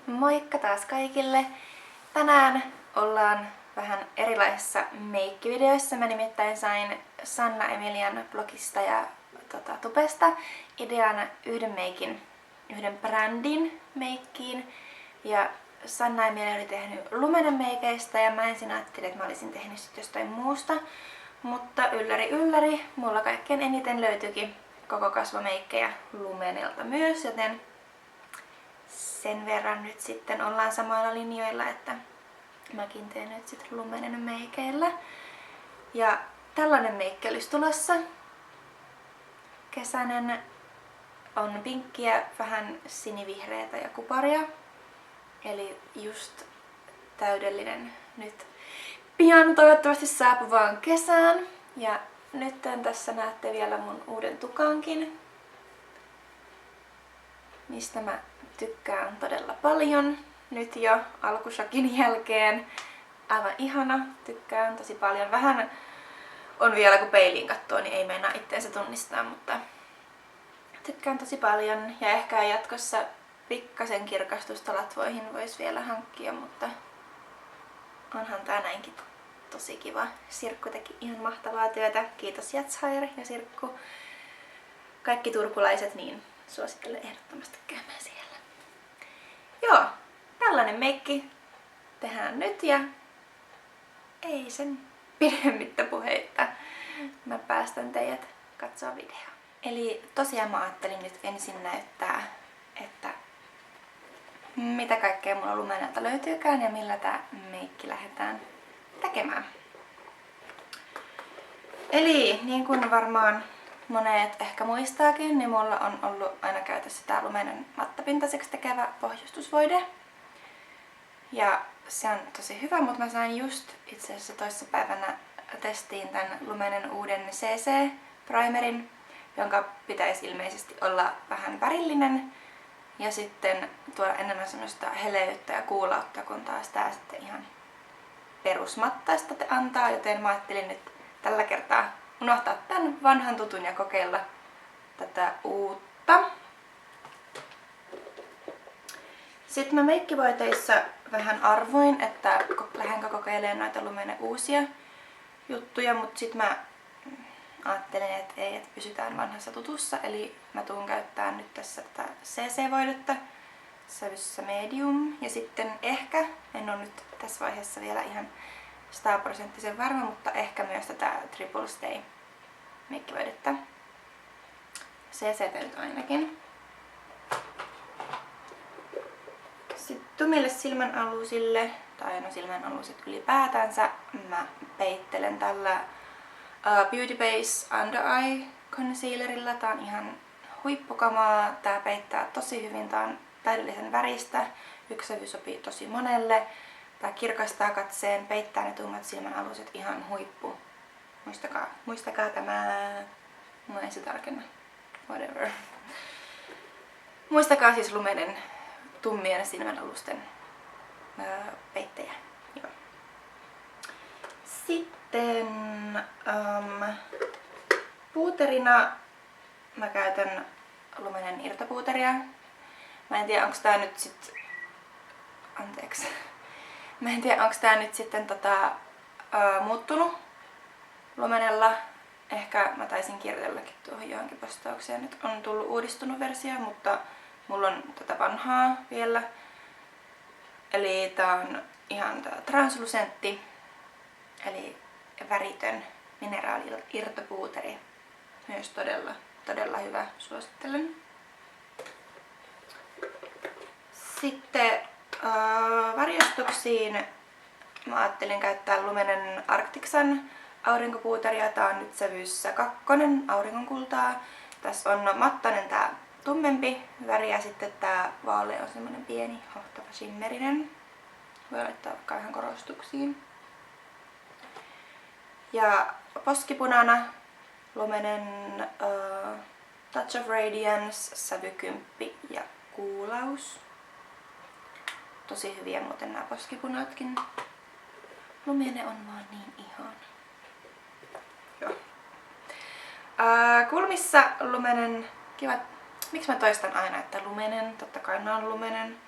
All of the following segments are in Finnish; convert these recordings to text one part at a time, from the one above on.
Moikka taas kaikille! Tänään ollaan vähän erilaisissa meikkivideoissa. Mä nimittäin sain Sanna Emilian blogista ja tubesta idean yhden brändin meikkiin. Ja Sanna Emilia oli tehnyt lumenen meikeistä ja mä ensin ajattelin, että mä olisin tehnyt sit jostain muusta. Mutta ylläri, mulla kaikkein eniten löytyykin koko kasvomeikkejä lumenelta myös, joten sen verran nyt sitten ollaan samoilla linjoilla, että mäkin teen nyt sitten lumenen meikeillä. Ja tällainen meikki olisi tulossa. Kesäinen, on pinkkiä, vähän sinivihreätä ja kuparia. Eli just täydellinen nyt pian toivottavasti saapuvaan kesään. Ja nyt tässä näette vielä mun uuden tukankin, mistä mä tykkään todella paljon nyt jo alkushokin jälkeen. Aivan ihana, tykkään tosi paljon. Vähän on vielä kun peiliin katsoo, niin ei meinaa itteensä tunnistaa, mutta tykkään tosi paljon. Ja ehkä jatkossa pikkasen kirkastusta latvoihin voisi vielä hankkia, mutta onhan tää näinkin tosi kiva. Sirkku teki ihan mahtavaa työtä. Kiitos Jatshair ja Sirkku. Kaikki turkulaiset, niin suosittelen ehdottomasti käymään siellä. Joo, tällainen meikki tehdään nyt ja ei sen pidemmittä puheitta. Mä päästän teidät katsoa videoa. Eli tosiaan mä ajattelin nyt ensin näyttää, että mitä kaikkea mulla lumenelta löytyykään ja millä tää meikki lähdetään tekemään. Eli niin kuin varmaan monet ehkä muistaakin, niin mulla on ollut aina käytössä tää lumenen mattapintaiseksi tekevä pohjustusvoide. Ja se on tosi hyvä, mutta mä sain just itse asiassa toissapäivänä testiin tän lumenen uuden CC-primerin, jonka pitäisi ilmeisesti olla vähän värillinen ja sitten tuoda enemmän semmoista heleyttä ja kuulautta, kun taas tää sitten ihan perusmattaista antaa, joten mä ajattelin nyt tällä kertaa unohtaa tämän vanhan tutun ja kokeilla tätä uutta. Sitten mä meikkivoiteissa vähän arvoin, että lähdenkö kokeilemaan noita lumenen uusia juttuja, mutta sitten mä ajattelin, että ei, että pysytään vanhassa tutussa, eli mä tuun käyttämään nyt tässä tätä CC-voidetta sävyssä medium, ja sitten ehkä, en ole nyt tässä vaiheessa vielä ihan 100% varma, mutta ehkä myös tätä Triple Stay meikkivoidetta. CC nyt ainakin. Sitten tumille silmänalusille, tai no silmänalusit ylipäätänsä, mä peittelen tällä Beauty Base Under Eye Concealerilla. Tää on ihan huippukamaa. Tää peittää tosi hyvin. Tää on täydellisen väristä. Yksi sävy sopii tosi monelle. Tää kirkastaa katseen, peittää ne tummat silmänaluset ihan huippu. Muistakaa tämä. Mä en se tarkenna. Whatever. Muistakaa siis lumenen tummien silmänalusten peittejä. Joo. Sitten puuterina mä käytän lumenen irtopuuteria. Mä en tiedä onko tää nyt sit... Anteeksi. Mä en tiedä onko tää nyt sitten muuttunut lumenella. Ehkä mä taisin kirjoitellakin tuohon johonkin postaukseen. Nyt on tullut uudistunut versio, mutta mulla on tätä vanhaa vielä. Eli tää on ihan translucentti, eli väritön mineraali-irtopuuteri. Myös todella hyvä, suosittelen. Sitten varjostuksiin mä ajattelin käyttää lumenen Arctic Sun aurinkopuuteria. Tää on nyt sävyssä 2 auringonkultaa. Tässä on mattainen tää tummempi väri ja sitten tää vaalea on semmonen pieni hohtava shimmerinen. Voi laittaa vaikka vähän korostuksiin. Ja poskipunana lumenen Touch of Radiance, sävy 10 ja kuulaus. Tosi hyviä muuten nämä poskipunatkin. Lumene on vaan niin ihana. Joo. Kulmissa lumenen kiva. Miksi mä toistan aina, että lumenen? Totta kai nää on lumenen.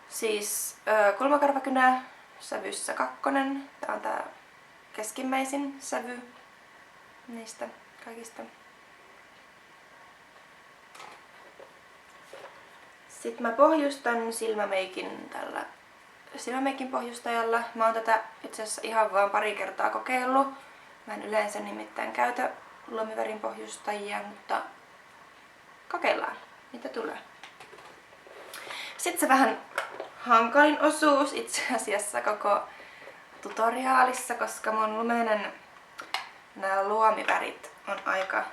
Siis kulmakarvakynä sävyssä 2. Tää on tää keskimmäisin sävy niistä kaikista. Sitten mä pohjustan silmämeikin tällä silmämeikin pohjustajalla. Mä oon tätä itse asiassa ihan vaan pari kertaa kokeillut. Mä en yleensä nimittäin käytä luomivärin pohjustajia, mutta kokeillaan, mitä tulee. Sitten se vähän hankalin osuus itse asiassa koko tutoriaalissa, koska mun lumenen nämä luomivärit on aika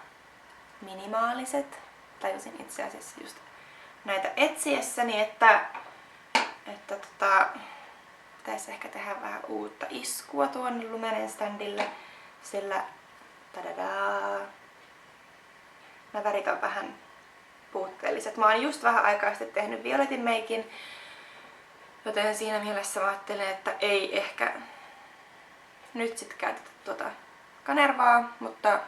minimaaliset. Tajusin itse asiassa just näitä etsiessäni, että pitäisi ehkä tehdä vähän uutta iskua tuonne lumenen standille, sillä tadadaa, nämä värit on vähän puutteelliset. Mä oon just vähän aikaa sitten tehnyt violetin meikin, joten siinä mielessä mä ajattelen, että ei ehkä nyt sit käytetä tuota kanervaa, mutta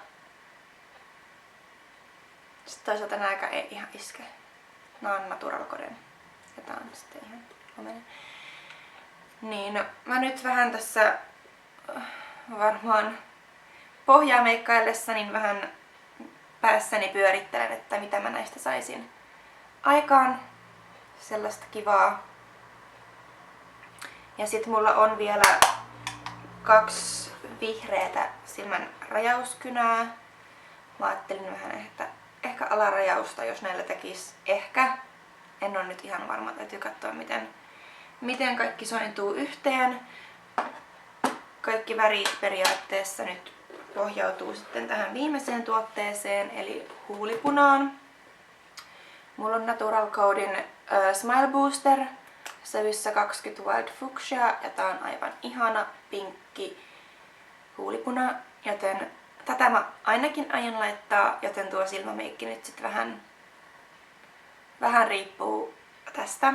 sitten toisaalta nääkään ei ihan iske. Nää on Natural Coden ja tää on sitten ihan lumenen. Niin, no, mä nyt vähän tässä varmaan pohjaa meikkaillessa niin vähän päässäni pyörittelen, että mitä mä näistä saisin aikaan. Sellaista kivaa. Ja sit mulla on vielä 2 vihreätä silmän rajauskynää. Mä ajattelin vähän, että ehkä alarajausta, jos näillä tekis ehkä. En ole nyt ihan varma, täytyy katsoa miten kaikki sointuu yhteen. Kaikki värit periaatteessa nyt pohjautuu sitten tähän viimeiseen tuotteeseen, eli huulipunaan. Mulla on Natural Coden Smile Booster sävyssä 20 Wild Fuchsia ja tää on aivan ihana pinkki huulipuna, joten tätä mä ainakin aion laittaa, joten tuo silmämeikki nyt sit vähän riippuu tästä.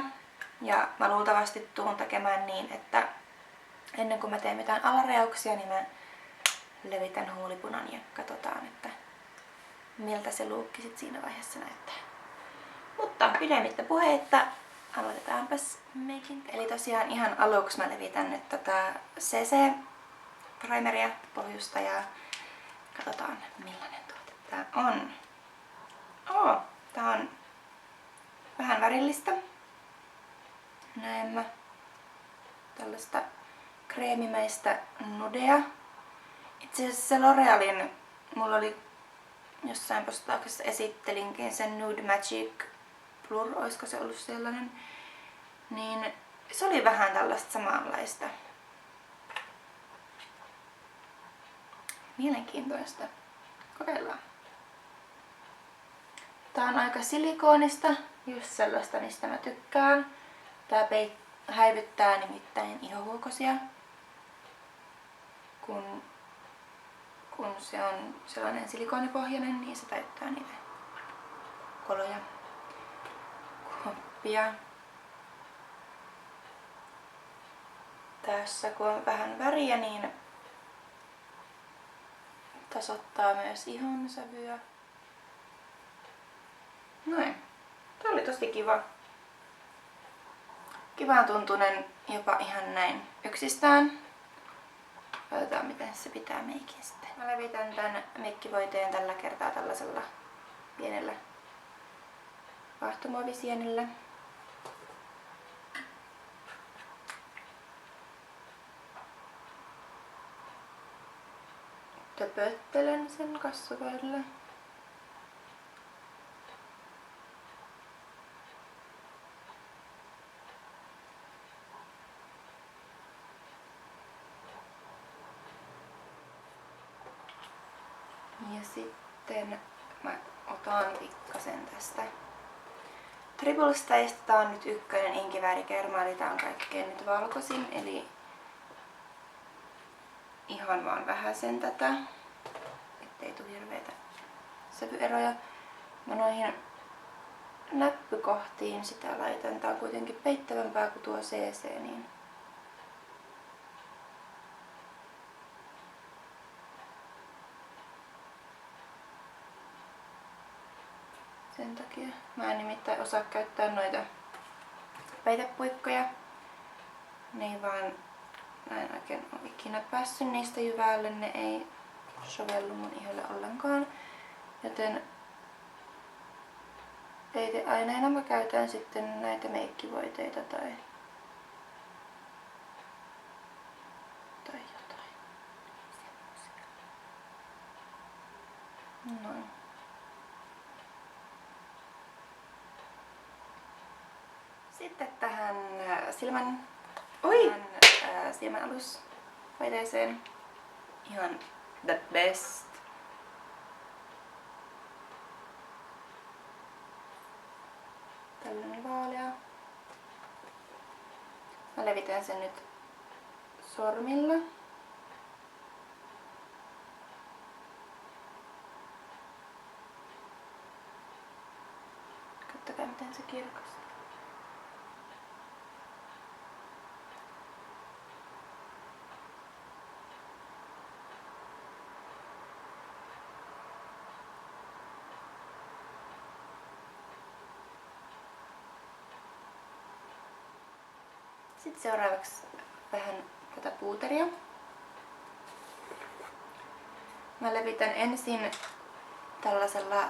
Ja mä luultavasti tuun tekemään niin, että ennen kuin mä teen mitään alarajauksia, niin mä levitän huulipunan ja katsotaan, että miltä se luukki sit siinä vaiheessa näyttää. Mutta pidemmittä puheitta, aloitetaanpas meikin. Eli tosiaan ihan aluksi mä levitän nyt tätä CC-primeria, pohjustajaa. Katsotaan millainen tuote tää on. Tää on vähän värillistä. Näemmä tällaista kreemimäistä nudea. Itse asiassa se L'Orealin, mulla oli jossain postauksessa esittelinkin sen Nude Magic Blur, olisiko se ollut sellainen, niin se oli vähän tällaista samanlaista. Mielenkiintoista. Kokeillaan. Tää on aika silikoonista, just sellaista mistä mä tykkään. Tää häivyttää nimittäin ihohuokosia, kun se on sellainen silikoonipohjainen, niin se täyttää niitä koloja, kuoppia. Tässä kun on vähän väriä, niin tasoittaa myös ihon sävyä. Noin. Tää oli tosi kiva. Kivan tuntunen jopa ihan näin yksistään. Katsotaan miten se pitää meikin sitten. Mä levitän tän meikkivoiteen tällä kertaa tällaisella pienellä vaahtomuovisienillä. Töpöttelen sen kasvoille. Ja sitten mä otan pikkasen tästä Triple Staysta. Tää on nyt ykkönen inkivärikerma, eli tää on kaikkein nyt valkoisin, eli ihan vaan vähäsen tätä, ettei tule hirveitä sävyeroja. Mä noihin näppykohtiin sitä laitan. Tää on kuitenkin peittävämpää kuin tuo CC, niin sen takia mä en nimittäin osaa käyttää noita peitepuikkoja. Ne ei vaan, mä en oikein ole ikinä päässyt niistä jyvälle, ne ei sovellu mun iholle ollenkaan. Joten peiteaineena mä käytän sitten näitä meikkivoiteita tai jotain. Noin. Sitten tähän silmänalusvaihteeseen ihan the best. Tällainen vaalea. Mä levitän sen nyt sormilla. Katsokaa miten se kirkastuu. Sitten seuraavaksi vähän tätä puuteria. Mä levitän ensin tällaisella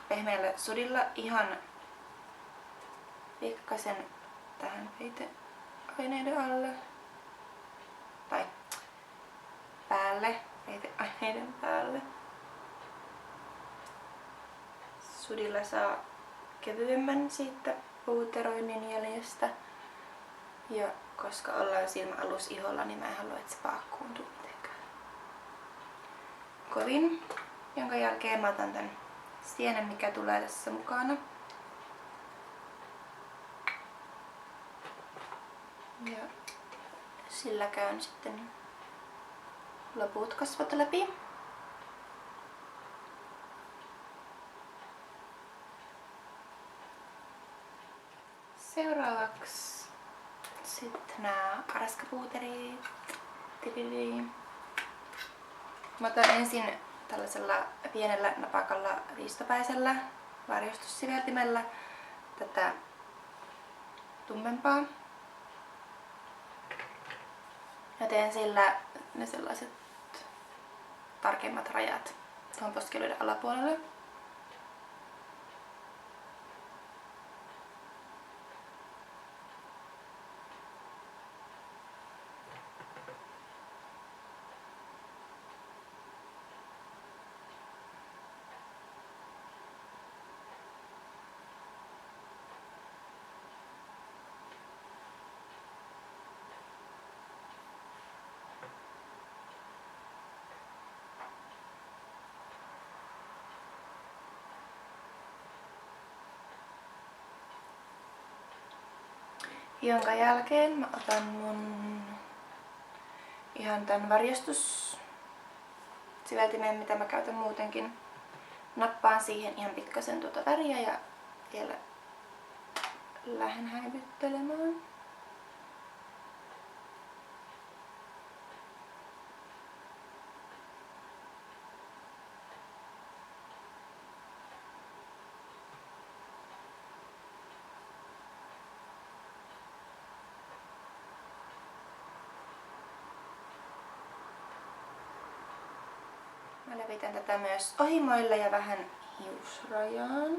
pehmeällä sudilla ihan pikkasen tähän peiteaineiden alle. Tai päälle, peiteaineiden päälle. Sudilla saa kevyemmän siitä puuteroinnin jäljestä. Ja koska ollaan silmäalusiholla, niin mä en halua, että se paakkuuntuu mitenkään kovin. Jonka jälkeen mä otan tän sienen, mikä tulee tässä mukana. Ja sillä käyn sitten loput kasvot läpi. Seuraavaksi sitten nämä araskapuuterit. Mä otan ensin tällaisella pienellä napakalla riistopäisellä varjostussiveltimellä tätä tummempaa. Ja teen sillä ne sellaiset tarkemmat rajat tuohon poskeluiden alapuolelle. Jonka jälkeen mä otan mun ihan tän varjostussiveltimen, mitä mä käytän muutenkin. Nappaan siihen ihan pikkasen tuota väriä ja vielä lähden häivyttelemään. Mä levitän tätä myös ohimoille ja vähän hiusrajaan.